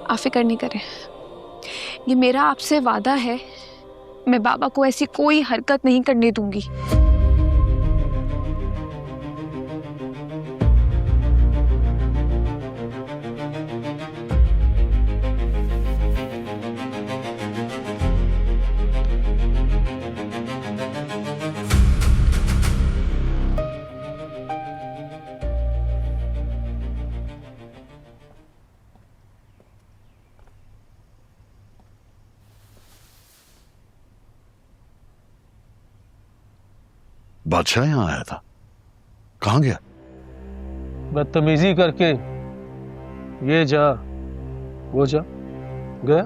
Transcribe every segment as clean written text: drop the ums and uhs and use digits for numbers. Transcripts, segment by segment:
आप फिक्र नहीं करें, ये मेरा आपसे वादा है, मैं बाबा को ऐसी कोई हरकत नहीं करने दूंगी। बादशाह यहाँ आया था, कहाँ गया? बदतमीजी करके ये जा वो जा गया।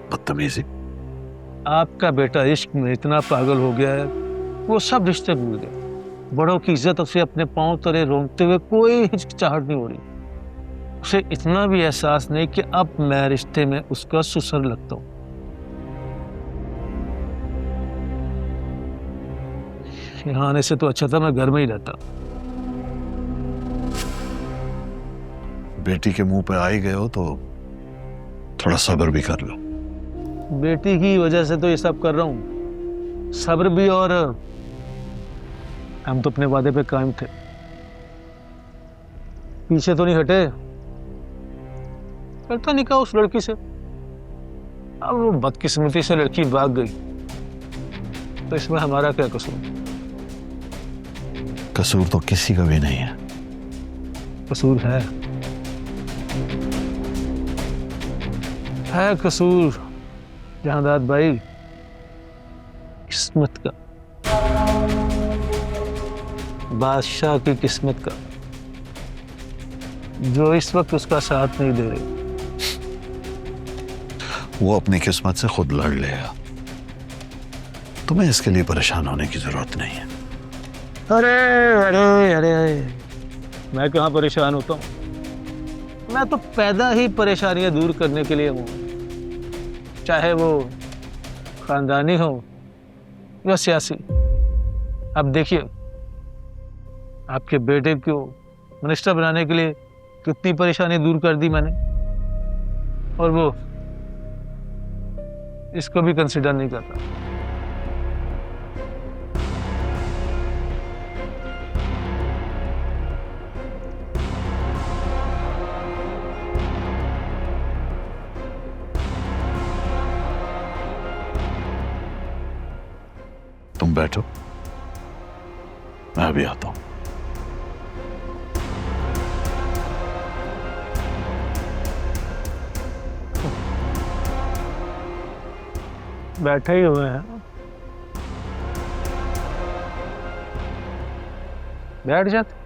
बदतमीजी? आपका बेटा इश्क में इतना पागल हो गया है, वो सब रिश्ते भूल गया। बड़ों की इज्जत उसे अपने पांव तले रोंगते हुए कोई हिचकिचाहट नहीं हो रही। उसे इतना भी एहसास नहीं कि अब मैं रिश्ते में उसका सुसर लगता हूँ। यहाँ आने से तो अच्छा था मैं घर में ही रहता। बेटी के मुंह पे आ ही गए हो तो थोड़ा सब्र भी कर लो। बेटी की वजह से तो ये सब कर रहा हूँ, सब्र भी, और हम तो अपने वादे पे कायम थे, पीछे तो नहीं हटे। करता निकाह उस लड़की से, अब वो बदकिस्मती से लड़की भाग गई, तो इसमें हमारा क्या कसूर? कसूर तो किसी का भी नहीं है। कसूर है कसूर जहांदाद भाई, किस्मत का, बादशाह की किस्मत का, जो इस वक्त उसका साथ नहीं दे रही। वो अपनी किस्मत से खुद लड़ लेगा, तुम्हें इसके लिए परेशान होने की जरूरत नहीं है। अरे अरे अरे मैं कहाँ परेशान होता हूँ? मैं तो पैदा ही परेशानियां दूर करने के लिए हूँ, चाहे वो खानदानी हो या सियासी। अब देखिए, आपके बेटे को मिनिस्टर बनाने के लिए कितनी परेशानी दूर कर दी मैंने, और वो इसको भी कंसिडर नहीं करता। तुम बैठो, मैं अभी आता हूं। बैठे ही हुए हैं, बैठ जाते।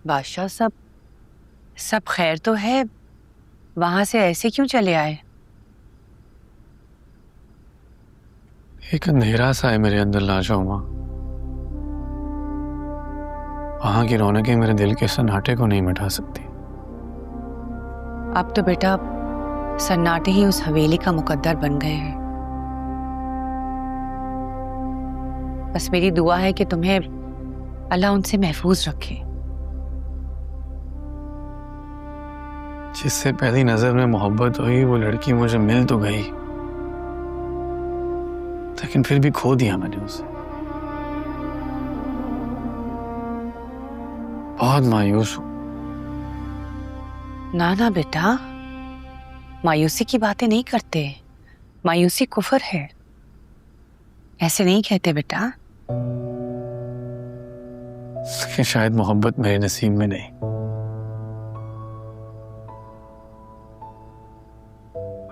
बादशाह, सब खैर तो है? वहां से ऐसे क्यों चले आए? एक अंधेरा सा है मेरे अंदर लाजो माँ। वहां की रौनकें मेरे दिल के सन्नाटे को नहीं मिटा सकती। अब तो बेटा सन्नाटे ही उस हवेली का मुकद्दर बन गए हैं। बस मेरी दुआ है कि तुम्हें अल्लाह उनसे महफूज रखे। जिससे पहली नजर में मोहब्बत हुई वो लड़की मुझे मिल तो गई, लेकिन फिर भी खो दिया मैंने उसे। बहुत मायूस हूं। ना ना बेटा, मायूसी की बातें नहीं करते। मायूसी कुफर है, ऐसे नहीं कहते बेटा। लेकिन शायद मोहब्बत मेरे नसीब में नहीं।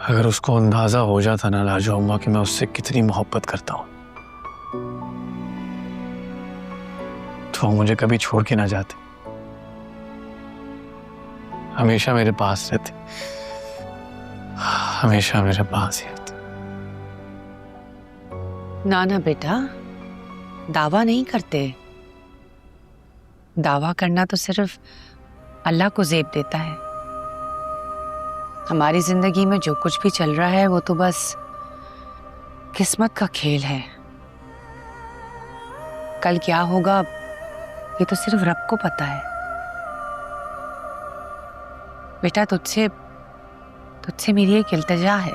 अगर उसको अंदाजा हो जाता ना लाजो अम्मा कि मैं उससे कितनी मोहब्बत करता हूं, तो वो मुझे कभी छोड़ के ना जाते, हमेशा मेरे पास रहते, हमेशा मेरे पास ही रहते। ना ना बेटा, दावा नहीं करते। दावा करना तो सिर्फ अल्लाह को ज़ेब देता है। हमारी जिंदगी में जो कुछ भी चल रहा है वो तो बस किस्मत का खेल है। कल क्या होगा ये तो सिर्फ रब को पता है। बेटा तुझसे मेरी एक इल्तिजा है।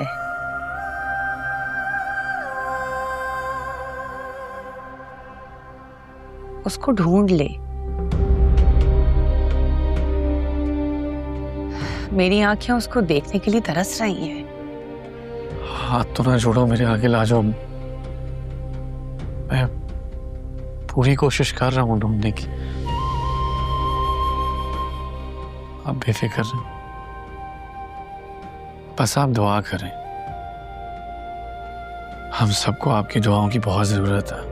उसको ढूंढ ले। मेरी आंखें उसको देखने के लिए तरस रही हैं। हाथ तो ना जोड़ो मेरे आगे लाजो। मैं पूरी कोशिश कर रहा हूं ढूंढने की। आप बेफिक्र रहें, बस आप दुआ करें। हम सबको आपकी दुआओं की बहुत जरूरत है।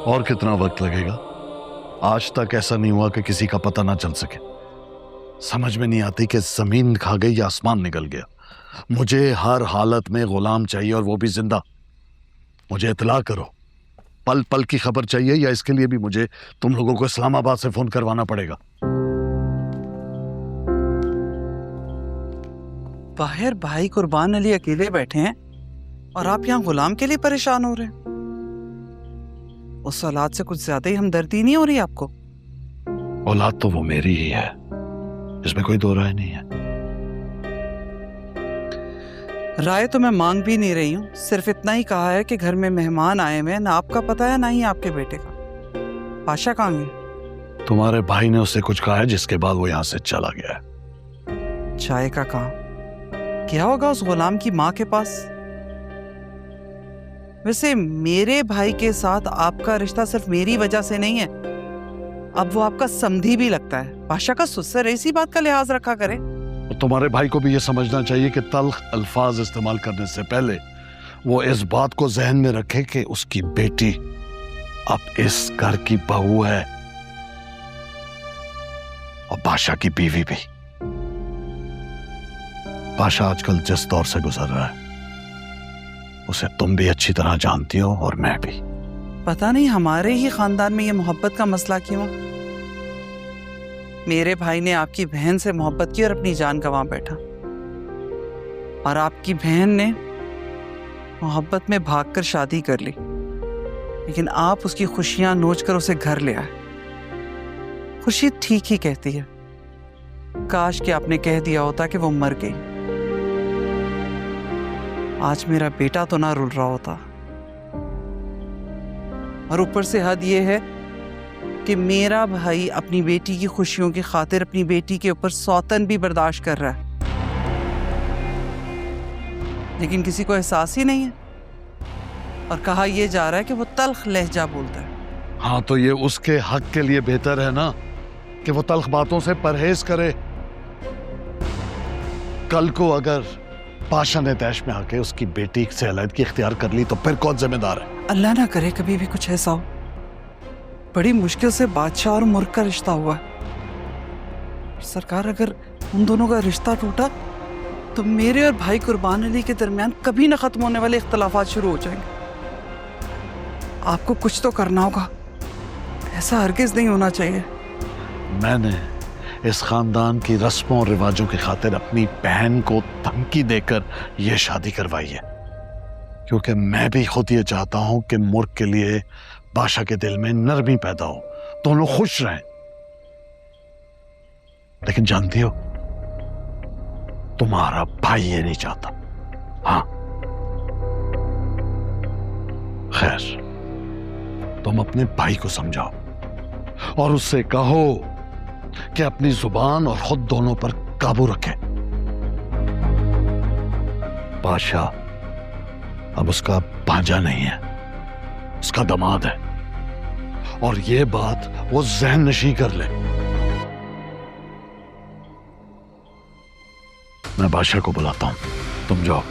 और कितना वक्त लगेगा? आज तक ऐसा नहीं हुआ कि किसी का पता ना चल सके। समझ में नहीं आती कि जमीन खा गई या आसमान निकल गया। मुझे हर हालत में गुलाम चाहिए, और वो भी जिंदा। मुझे इत्तला करो। पल पल की खबर चाहिए, या इसके लिए भी मुझे तुम लोगों को इस्लामाबाद से फोन करवाना पड़ेगा? बाहर भाई कुर्बान अली अकेले बैठे हैं और आप यहाँ गुलाम के लिए परेशान हो रहे हैं। उस औलाद से कुछ ज्यादा ही हमदर्दी नहीं हो रही आपको? औलाद तो वो मेरी ही है, इसमें कोई दो राय नहीं है। राय तो मैं मांग भी नहीं रही हूँ, सिर्फ इतना ही कहा है कि घर में मेहमान आए हुए हैं, ना आपका पता है ना ही आपके बेटे का। पाशा कहाँ गए? तुम्हारे भाई ने उससे कुछ कहा है, जिसके बाद वो यहाँ से चला गया है। चाय का काम क्या होगा उस गुलाम की माँ के पास? वैसे मेरे भाई के साथ आपका रिश्ता सिर्फ मेरी वजह से नहीं है, अब वो आपका समधी भी लगता है। पाशा का सुसर इसी बात का लिहाज रखा करे। तो तुम्हारे भाई को भी ये समझना चाहिए कि तल्ख अल्फाज इस्तेमाल करने से पहले वो इस बात को जहन में रखे कि उसकी बेटी अब इस घर की बहू है, और बादशाह की बीवी भी। बादशाह आजकल जिस दौर से गुजर रहा है उसे तुम भी अच्छी तरह जानती हो, और मैं भी। पता नहीं हमारे ही खानदान में ये मोहब्बत का मसला क्यों? मेरे भाई ने आपकी बहन से मोहब्बत की और अपनी जान गंवा बैठा, और आपकी बहन ने मोहब्बत में भागकर शादी कर ली, लेकिन आप उसकी खुशियां नोचकर उसे घर ले आए। खुर्शीद ठीक ही कहती है, काश कि आपने कह दिया होता कि वो मर गई, आज मेरा बेटा तो ना रुल रहा होता। और ऊपर से हद ये है कि मेरा भाई अपनी बेटी की खुशियों की खातिर अपनी बेटी के ऊपर सौतन भी बर्दाश्त कर रहा है, लेकिन किसी को एहसास ही नहीं है। और कहा यह जा रहा है कि वो तल्ख लहजा बोलता है। हाँ, तो ये उसके हक के लिए बेहतर है ना कि वो तल्ख बातों से परहेज करे। कल को अगर पाशा ने तैश में आके उसकी बेटी से अलहदगी इख्तियार कर ली तो फिर कौन जिम्मेदार है? अल्लाह ना करे कभी भी कुछ ऐसा हो। बड़ी मुश्किल से बादशाह और मुल्क का रिश्ता हुआ है। सरकार, अगर उन दोनों का रिश्ता टूटा तो मेरे और भाई कुर्बान अली के दरमियान कभी न खत्म होने वाले इख्तलाफात शुरू हो जाएंगे। आपको कुछ तो करना होगा, ऐसा हरगिज नहीं होना चाहिए। मैंने इस खानदान की रस्मों और रिवाजों की खातिर अपनी बहन को धमकी देकर यह शादी करवाई है, क्योंकि मैं भी खुद ये चाहता हूं कि मुल्क के लिए बादशाह के दिल में नरमी पैदा हो, दोनों खुश रहें। लेकिन जानती हो, तुम्हारा भाई ये नहीं चाहता। हाँ, खैर, तुम अपने भाई को समझाओ और उससे कहो कि अपनी जुबान और खुद दोनों पर काबू रखे। बादशाह अब उसका भांजा नहीं है, उसका दामाद है, और ये बात वो ज़हन नशी कर ले। मैं बादशाह को बुलाता हूं, तुम जाओ।